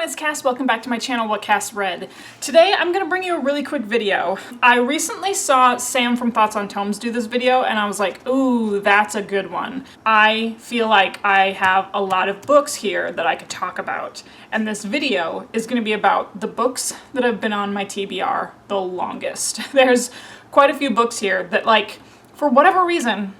it's Cass. Welcome back to my channel, whatcassread. Today I'm gonna bring you a really quick video. I recently saw Sam from Thoughts on Tomes do this video and I was like, ooh, that's a good one. I feel like I have a lot of books here that I could talk about. And this video is gonna be about the books that have been on my TBR the longest. There's quite a few books here that, like, for whatever reason,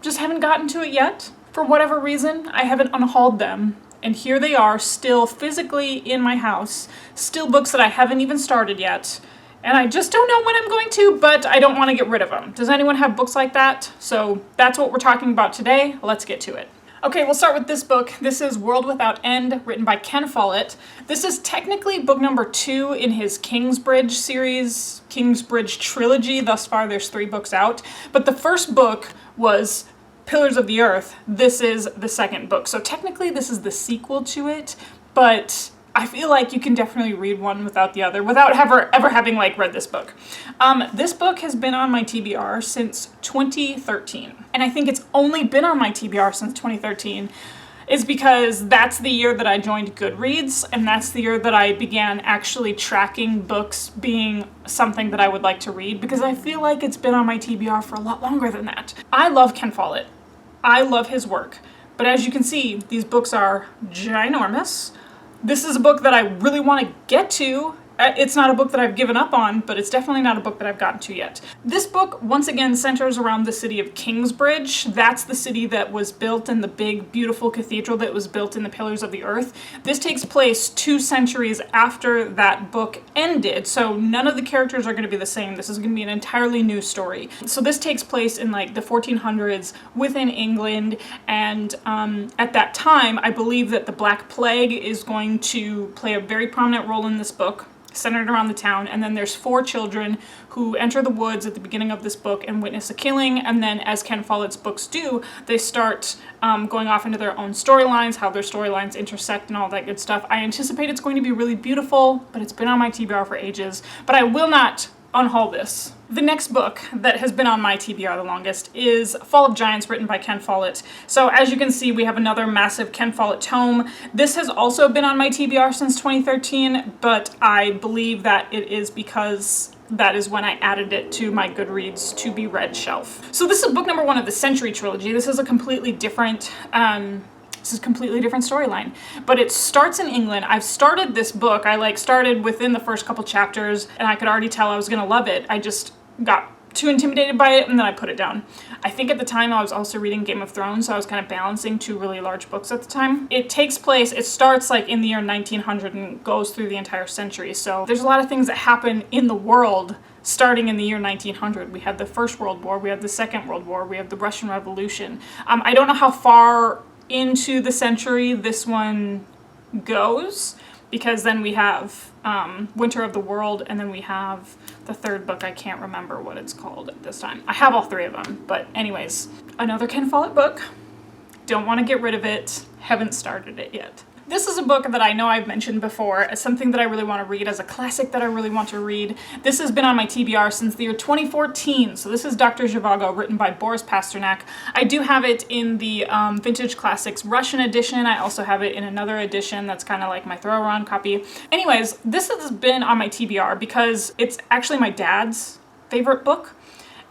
just haven't gotten to it yet. For whatever reason, I haven't unhauled them. And here they are, still physically in my house, still books that I haven't even started yet. And I just don't know when I'm going to, but I don't want to get rid of them. Does anyone have books like that? So that's what we're talking about today. Let's get to it. Okay, we'll start with this book. This is World Without End, written by Ken Follett. This is technically book number 2 in his Kingsbridge series, Kingsbridge trilogy. Thus far, there's 3 books out. But the first book was Pillars of the Earth. This is the second book. So technically this is the sequel to it, but I feel like you can definitely read one without the other without ever having read this book. This book has been on my TBR since 2013. And I think it's only been on my TBR since 2013 is because that's the year that I joined Goodreads, and that's the year that I began actually tracking books being something that I would like to read, because I feel like it's been on my TBR for a lot longer than that. I love Ken Follett. I love his work, but as you can see, these books are ginormous. This is a book that I really want to get to. It's not a book that I've given up on, but it's definitely not a book that I've gotten to yet. This book, once again, centers around the city of Kingsbridge. That's the city that was built in the big, beautiful cathedral that was built in the Pillars of the Earth. This takes place 2 centuries after that book ended, so none of the characters are going to be the same. This is going to be an entirely new story. So this takes place in the 1400s within England, and at that time, I believe that the Black Plague is going to play a very prominent role in this book, centered around the town. And then there's 4 children who enter the woods at the beginning of this book and witness a killing, and then, as Ken Follett's books do, they start going off into their own storylines, how their storylines intersect and all that good stuff. I anticipate it's going to be really beautiful, but it's been on my TBR for ages, but I will not unhaul this. The next book that has been on my TBR the longest is Fall of Giants, written by Ken Follett. So as you can see, we have another massive Ken Follett tome. This has also been on my TBR since 2013, but I believe that it is because that is when I added it to my Goodreads to be read shelf. So this is book number 1 of the Century trilogy. This is a completely different storyline, but it starts in England. I've started this book. I started within the first couple chapters, and I could already tell I was gonna love it. I just got too intimidated by it, and then I put it down. I think at the time I was also reading Game of Thrones, so I was kind of balancing 2 really large books at the time. It starts in the year 1900 and goes through the entire century. So there's a lot of things that happen in the world starting in the year 1900. We had the First World War, we had the Second World War, we have the Russian Revolution. I don't know how far into the century this one goes, because then we have Winter of the World, and then we have the 3rd book. I can't remember what it's called at this time. I have all 3 of them, but anyways, another Ken Follett book. Don't want to get rid of it. Haven't started it yet. This is a book that I know I've mentioned before as something that I really want to read, as a classic that I really want to read. This has been on my TBR since the year 2014. So this is Dr. Zhivago, written by Boris Pasternak. I do have it in the Vintage Classics Russian edition. I also have it in another edition that's kind of like my throw-around copy. Anyways, this has been on my TBR because it's actually my dad's favorite book.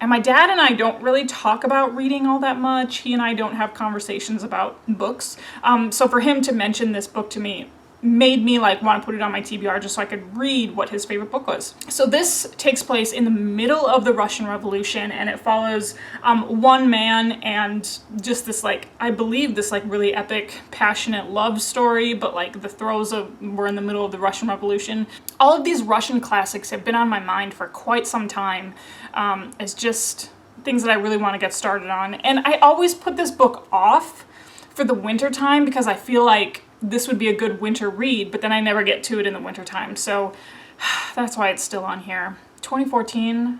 And my dad and I don't really talk about reading all that much. He and I don't have conversations about books. So for him to mention this book to me made me want to put it on my TBR just so I could read what his favorite book was. So this takes place in the middle of the Russian Revolution, and it follows one man and just this I believe this really epic, passionate love story, but the throes were in the middle of the Russian Revolution. All of these Russian classics have been on my mind for quite some time as just things that I really want to get started on. And I always put this book off for the winter time because I feel like this would be a good winter read, but then I never get to it in the winter time. So that's why it's still on here. 2014,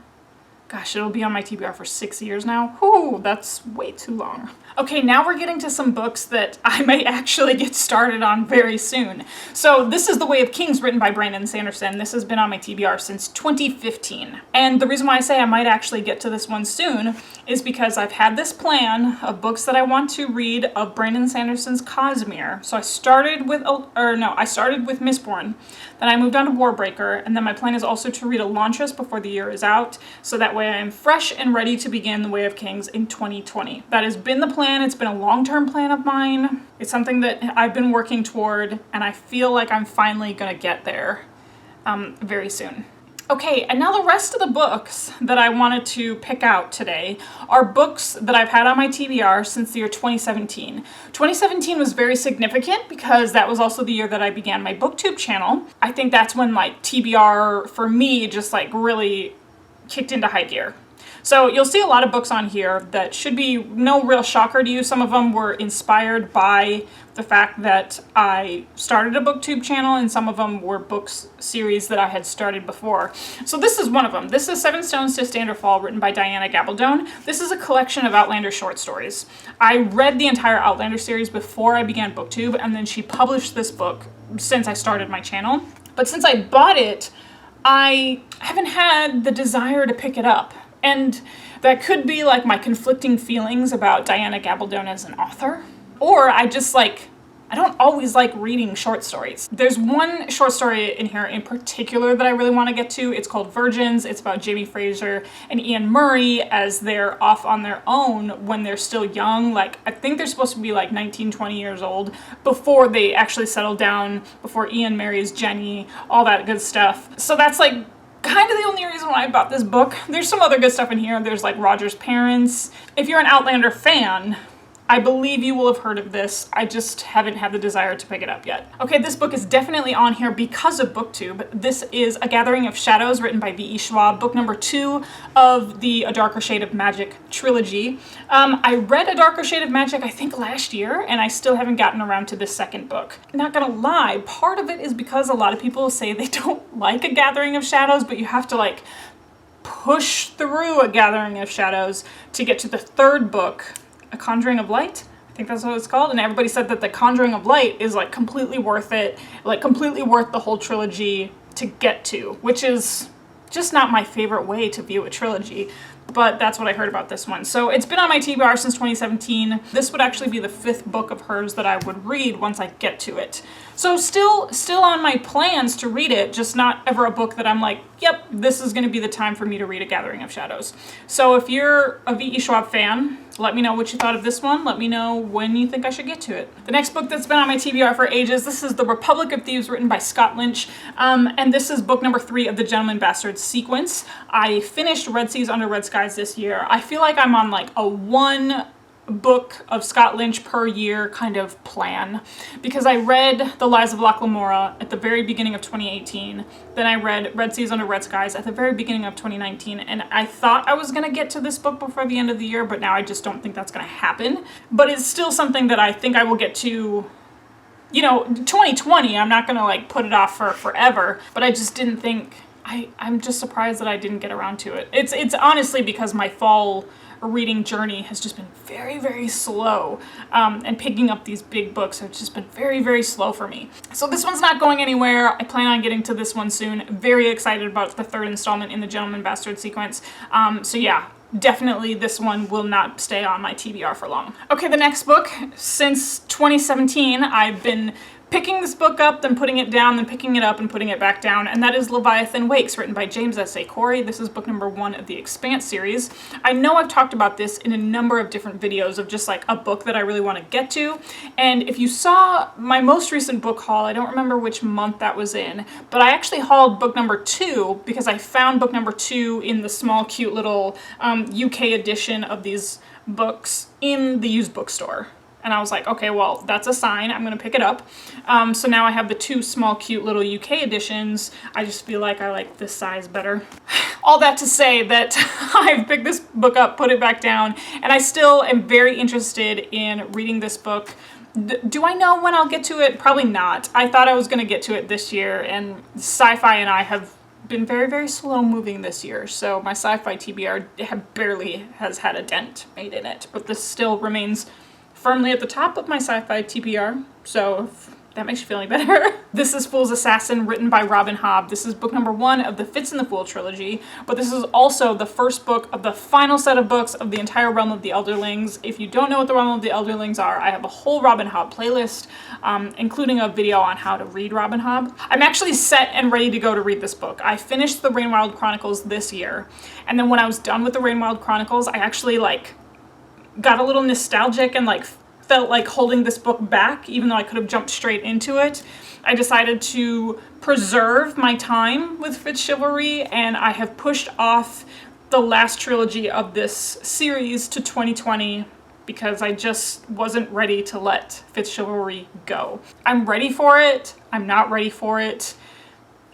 Gosh, it'll be on my TBR for 6 years now. Whew, that's way too long. Okay, now we're getting to some books that I may actually get started on very soon. So this is The Way of Kings, written by Brandon Sanderson. This has been on my TBR since 2015. And the reason why I say I might actually get to this one soon is because I've had this plan of books that I want to read of Brandon Sanderson's Cosmere. So I started with Mistborn, then I moved on to Warbreaker, and then my plan is also to read Elantris before the year is out, so that way I am fresh and ready to begin The Way of Kings in 2020. That has been the plan. It's been a long-term plan of mine. It's something that I've been working toward, and I feel like I'm finally gonna get there very soon. Okay, and now the rest of the books that I wanted to pick out today are books that I've had on my TBR since the year 2017. 2017 was very significant because that was also the year that I began my BookTube channel. I think that's when like TBR for me just like really kicked into high gear. So you'll see a lot of books on here that should be no real shocker to you. Some of them were inspired by the fact that I started a BookTube channel, and some of them were books series that I had started before. So this is one of them. This is Seven Stones to Stand or Fall, written by Diana Gabaldon. This is a collection of Outlander short stories. I read the entire Outlander series before I began BookTube, and then she published this book since I started my channel. But since I bought it, I haven't had the desire to pick it up. And that could be like my conflicting feelings about Diana Gabaldon as an author. Or I just like, I don't always like reading short stories. There's one short story in here in particular that I really want to get to. It's called Virgins. It's about Jamie Fraser and Ian Murray as they're off on their own when they're still young. Like, I think they're supposed to be like 19, 20 years old before they actually settle down, before Ian marries Jenny, all that good stuff. So that's like kind of the only reason why I bought this book. There's some other good stuff in here. There's like Roger's parents. If you're an Outlander fan, I believe you will have heard of this. I just haven't had the desire to pick it up yet. Okay, this book is definitely on here because of BookTube. This is A Gathering of Shadows, written by V.E. Schwab, book number 2 of the A Darker Shade of Magic trilogy. I read A Darker Shade of Magic, I think last year, and I still haven't gotten around to this second book. Not gonna lie, part of it is because a lot of people say they don't like A Gathering of Shadows, but you have to like push through A Gathering of Shadows to get to the third book, A Conjuring of Light, I think that's what it's called, and everybody said that The Conjuring of Light is like completely worth it, like completely worth the whole trilogy to get to, which is just not my favorite way to view a trilogy, but that's what I heard about this one. So it's been on my TBR since 2017. This would actually be the 5th book of hers that I would read once I get to it. So still on my plans to read it, just not ever a book that I'm like, yep, this is gonna be the time for me to read A Gathering of Shadows. So if you're a V.E. Schwab fan, let me know what you thought of this one. Let me know when you think I should get to it. The next book that's been on my TBR for ages, this is The Republic of Thieves, written by Scott Lynch. And this is book number 3 of the Gentleman Bastards sequence. I finished Red Seas Under Red Skies this year. I feel like I'm on like a 1 book of Scott Lynch per year kind of plan, because I read The Lies of Locke Lamora at the very beginning of 2018, then I read Red Seas Under Red Skies at the very beginning of 2019, and I thought I was gonna get to this book before the end of the year, but now I just don't think that's gonna happen. But it's still something that I think I will get to, you know, 2020. I'm not gonna like put it off for forever, but I just didn't think, I'm just surprised that I didn't get around to it. It's honestly because my fall reading journey has just been very, very slow, and picking up these big books have just been very, very slow for me. So this one's not going anywhere. I plan on getting to this one soon. Very excited about the 3rd installment in the Gentleman Bastard sequence. So yeah, definitely this one will not stay on my TBR for long. Okay, the next book, since 2017, I've been picking this book up, then putting it down, then picking it up and putting it back down, and that is Leviathan Wakes, written by James S.A. Corey. This is book number 1 of the Expanse series. I know I've talked about this in a number of different videos of just like a book that I really want to get to, and if you saw my most recent book haul, I don't remember which month that was in, but I actually hauled book number 2 because I found book number 2 in the small cute little UK edition of these books in the used bookstore. And I was like, okay, well, that's a sign. I'm going to pick it up. So now I have the 2 small, cute little UK editions. I just feel like I like this size better. All that to say that I've picked this book up, put it back down, and I still am very interested in reading this book. Do I know when I'll get to it? Probably not. I thought I was going to get to it this year, and Sci-Fi and I have been very, very slow moving this year, so my sci-fi TBR barely has had a dent made in it, but this still remains firmly at the top of my sci-fi TBR, so if that makes you feel any better. This is Fool's Assassin, written by Robin Hobb. This is book number 1 of the Fitz and the Fool trilogy, but this is also the first book of the final set of books of the entire Realm of the Elderlings. If you don't know what the Realm of the Elderlings are, I have a whole Robin Hobb playlist, including a video on how to read Robin Hobb. I'm actually set and ready to go to read this book. I finished the Rainwild Chronicles this year, and then when I was done with the Rainwild Chronicles, I actually got a little nostalgic and felt like holding this book back, even though I could have jumped straight into it. I decided to preserve my time with Fitz Chivalry, and I have pushed off the last trilogy of this series to 2020 because I just wasn't ready to let Fitz Chivalry go. I'm ready for it. I'm not ready for it.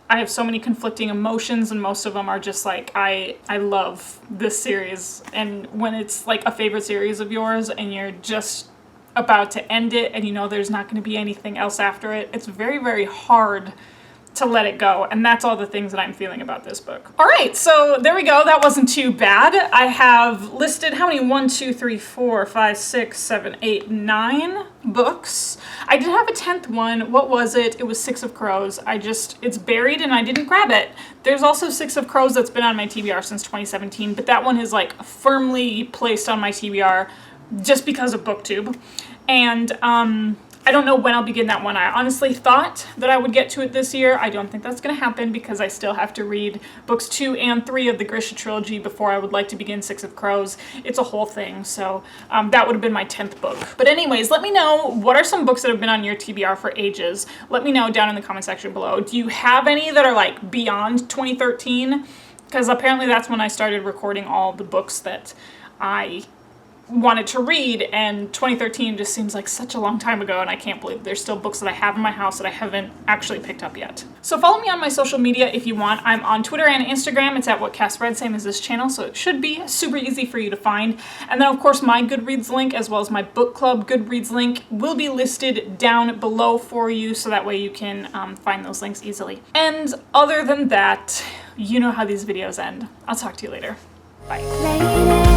I have so many conflicting emotions, and most of them are just I love this series. And when it's a favorite series of yours and you're just about to end it and you know there's not going to be anything else after it, it's very, very hard to let it go. And that's all the things that I'm feeling about this book. All right, so there we go. That wasn't too bad. I have listed how many? 1, 2, 3, 4, 5, 6, 7, 8, 9 books. I did have a 10th one. What was it? It was Six of Crows. It's buried and I didn't grab it. There's also Six of Crows that's been on my TBR since 2017, but that one is firmly placed on my TBR just because of BookTube. And I don't know when I'll begin that one. I honestly thought that I would get to it this year. I don't think that's going to happen because I still have to read books 2 and 3 of the Grisha trilogy before I would like to begin Six of Crows. It's a whole thing, so that would have been my 10th book. But anyways, let me know, what are some books that have been on your TBR for ages? Let me know down in the comment section below. Do you have any that are beyond 2013? Because apparently that's when I started recording all the books that I wanted to read, and 2013 just seems like such a long time ago, and I can't believe there's still books that I have in my house that I haven't actually picked up yet. So follow me on my social media if you want. I'm on Twitter and Instagram. It's at whatcassread, same as this channel, so it should be super easy for you to find. And then of course my Goodreads link, as well as my book club Goodreads link, will be listed down below for you, so that way you can find those links easily. And other than that, you know how these videos end. I'll talk to you later. Bye.